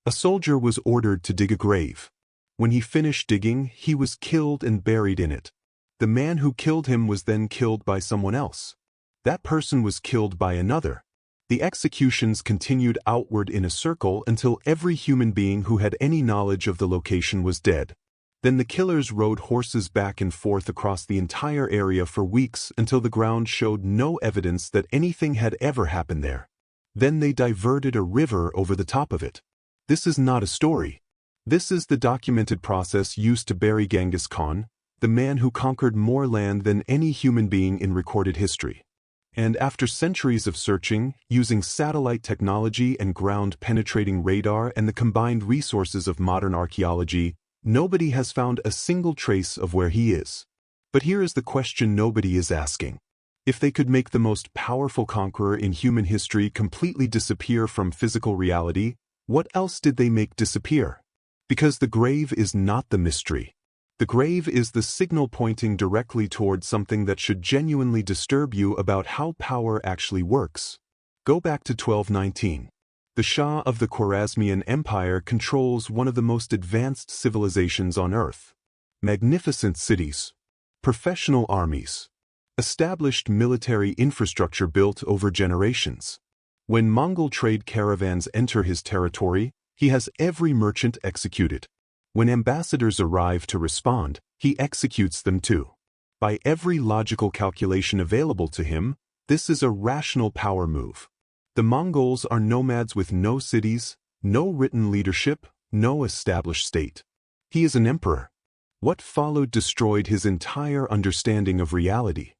A soldier was ordered to dig a grave. When he finished digging, he was killed and buried in it. The man who killed him was then killed by someone else. That person was killed by another. The executions continued outward in a circle until every human being who had any knowledge of the location was dead. Then the killers rode horses back and forth across the entire area for weeks until the ground showed no evidence that anything had ever happened there. Then they diverted a river over the top of it. This is not a story. This is the documented process used to bury Genghis Khan, the man who conquered more land than any human being in recorded history. And after centuries of searching, using satellite technology and ground-penetrating radar and the combined resources of modern archaeology, nobody has found a single trace of where he is. But here is the question nobody is asking. If they could make the most powerful conqueror in human history completely disappear from physical reality, what else did they make disappear? Because the grave is not the mystery. The grave is the signal pointing directly toward something that should genuinely disturb you about how power actually works. Go back to 1219. The Shah of the Khwarezmian Empire controls one of the most advanced civilizations on Earth. Magnificent cities, professional armies, established military infrastructure built over generations. When Mongol trade caravans enter his territory, he has every merchant executed. When ambassadors arrive to respond, he executes them too. By every logical calculation available to him, this is a rational power move. The Mongols are nomads with no cities, no written leadership, no established state. He is an emperor. What followed destroyed his entire understanding of reality.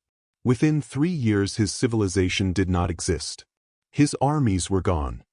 Within 3 years his civilization did not exist. His armies were gone.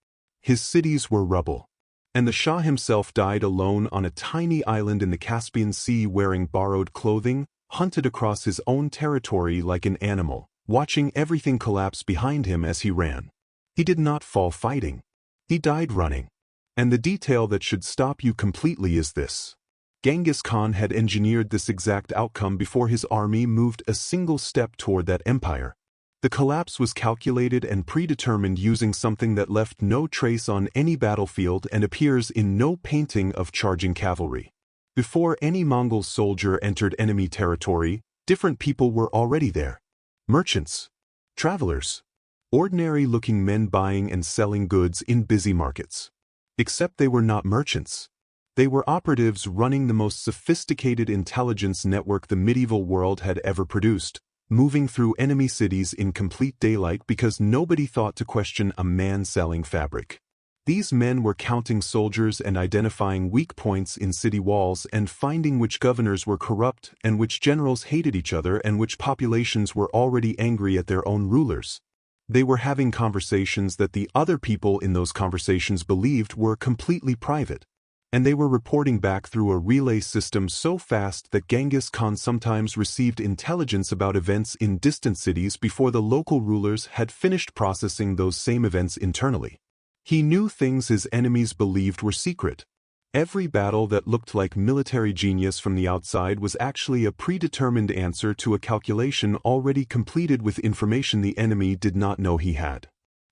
His cities were rubble. And the Shah himself died alone on a tiny island in the Caspian Sea wearing borrowed clothing, hunted across his own territory like an animal, watching everything collapse behind him as he ran. He did not fall fighting. He died running. And the detail that should stop you completely is this. Genghis Khan had engineered this exact outcome before his army moved a single step toward that empire. The collapse was calculated and predetermined using something that left no trace on any battlefield and appears in no painting of charging cavalry. Before any Mongol soldier entered enemy territory, different people were already there. Merchants, travelers, ordinary-looking men buying and selling goods in busy markets. Except they were not merchants. They were operatives running the most sophisticated intelligence network the medieval world had ever produced, moving through enemy cities in complete daylight because nobody thought to question a man selling fabric. These men were counting soldiers and identifying weak points in city walls and finding which governors were corrupt and which generals hated each other and which populations were already angry at their own rulers. They were having conversations that the other people in those conversations believed were completely private. And they were reporting back through a relay system so fast that Genghis Khan sometimes received intelligence about events in distant cities before the local rulers had finished processing those same events internally. He knew things his enemies believed were secret. Every battle that looked like military genius from the outside was actually a predetermined answer to a calculation already completed with information the enemy did not know he had.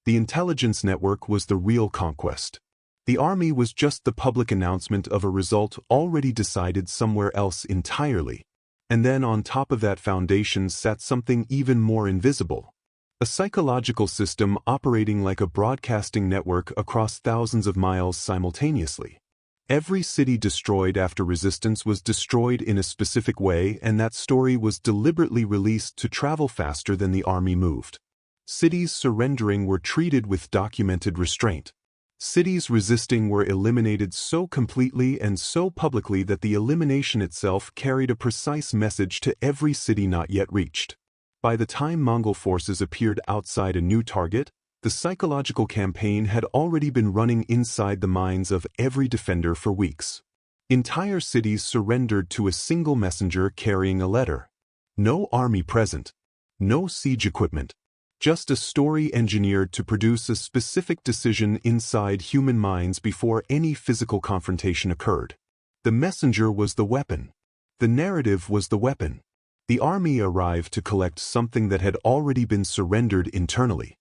The intelligence network was the real conquest. The army was just the public announcement of a result already decided somewhere else entirely. And then on top of that foundation sat something even more invisible. A psychological system operating like a broadcasting network across thousands of miles simultaneously. Every city destroyed after resistance was destroyed in a specific way, and that story was deliberately released to travel faster than the army moved. Cities surrendering were treated with documented restraint. Cities resisting were eliminated so completely and so publicly that the elimination itself carried a precise message to every city not yet reached. By the time Mongol forces appeared outside a new target, the psychological campaign had already been running inside the minds of every defender for weeks. Entire cities surrendered to a single messenger carrying a letter. No army present. No siege equipment. Just a story engineered to produce a specific decision inside human minds before any physical confrontation occurred. The messenger was the weapon. The narrative was the weapon. The army arrived to collect something that had already been surrendered internally.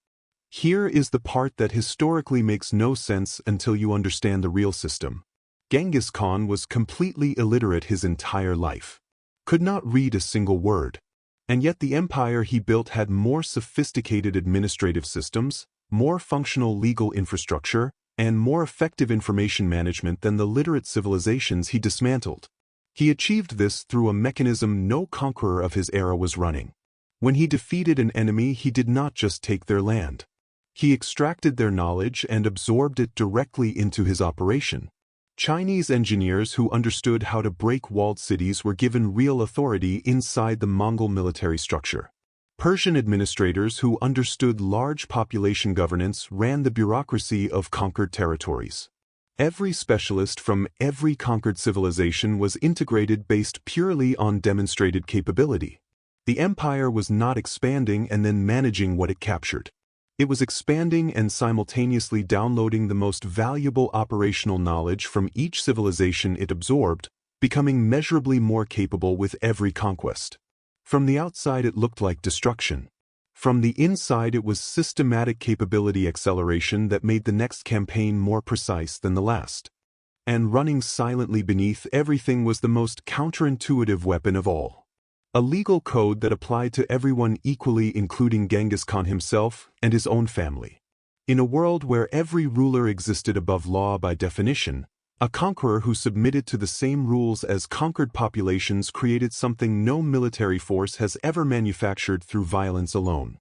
Here is the part that historically makes no sense until you understand the real system. Genghis Khan was completely illiterate his entire life. Could not read a single word. And yet the empire he built had more sophisticated administrative systems, more functional legal infrastructure, and more effective information management than the literate civilizations he dismantled. He achieved this through a mechanism no conqueror of his era was running. When he defeated an enemy, he did not just take their land. He extracted their knowledge and absorbed it directly into his operation. Chinese engineers who understood how to break walled cities were given real authority inside the Mongol military structure. Persian administrators who understood large population governance ran the bureaucracy of conquered territories. Every specialist from every conquered civilization was integrated based purely on demonstrated capability. The empire was not expanding and then managing what it captured. It was expanding and simultaneously downloading the most valuable operational knowledge from each civilization it absorbed, becoming measurably more capable with every conquest. From the outside it looked like destruction. From the inside it was systematic capability acceleration that made the next campaign more precise than the last. And running silently beneath everything was the most counterintuitive weapon of all. A legal code that applied to everyone equally, including Genghis Khan himself and his own family. In a world where every ruler existed above law by definition, a conqueror who submitted to the same rules as conquered populations created something no military force has ever manufactured through violence alone.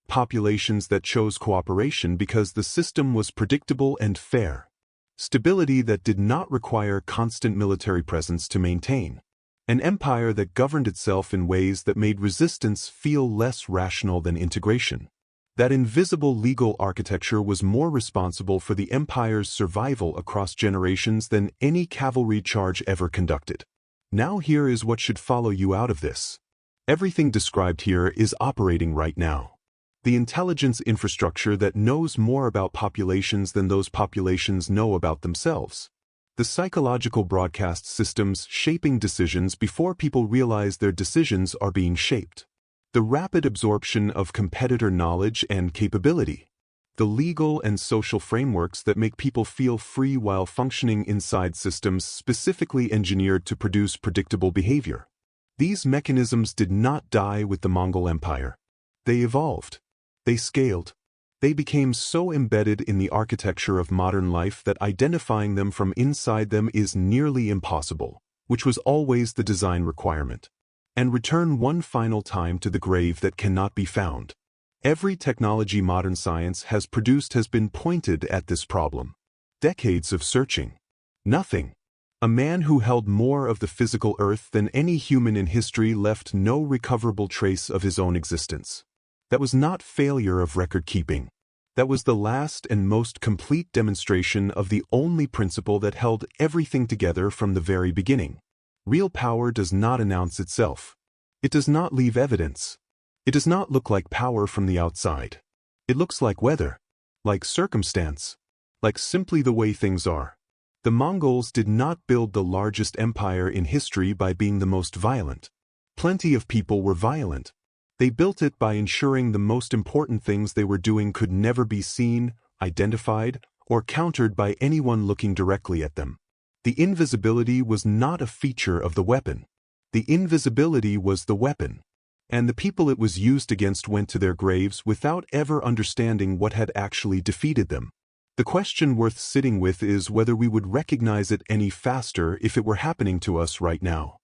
Populations that chose cooperation because the system was predictable and fair. Stability that did not require constant military presence to maintain. An empire that governed itself in ways that made resistance feel less rational than integration. That invisible legal architecture was more responsible for the empire's survival across generations than any cavalry charge ever conducted. Now here is what should follow you out of this. Everything described here is operating right now. The intelligence infrastructure that knows more about populations than those populations know about themselves. The psychological broadcast systems shaping decisions before people realize their decisions are being shaped. The rapid absorption of competitor knowledge and capability. The legal and social frameworks that make people feel free while functioning inside systems specifically engineered to produce predictable behavior. These mechanisms did not die with the Mongol Empire. They evolved. They scaled. They became so embedded in the architecture of modern life that identifying them from inside them is nearly impossible, which was always the design requirement. And return one final time to the grave that cannot be found. Every technology modern science has produced has been pointed at this problem. Decades of searching. Nothing. A man who held more of the physical earth than any human in history left no recoverable trace of his own existence. That was not failure of record-keeping. That was the last and most complete demonstration of the only principle that held everything together from the very beginning. Real power does not announce itself. It does not leave evidence. It does not look like power from the outside. It looks like weather, like circumstance, like simply the way things are. The Mongols did not build the largest empire in history by being the most violent. Plenty of people were violent. They built it by ensuring the most important things they were doing could never be seen, identified, or countered by anyone looking directly at them. The invisibility was not a feature of the weapon. The invisibility was the weapon. And the people it was used against went to their graves without ever understanding what had actually defeated them. The question worth sitting with is whether we would recognize it any faster if it were happening to us right now.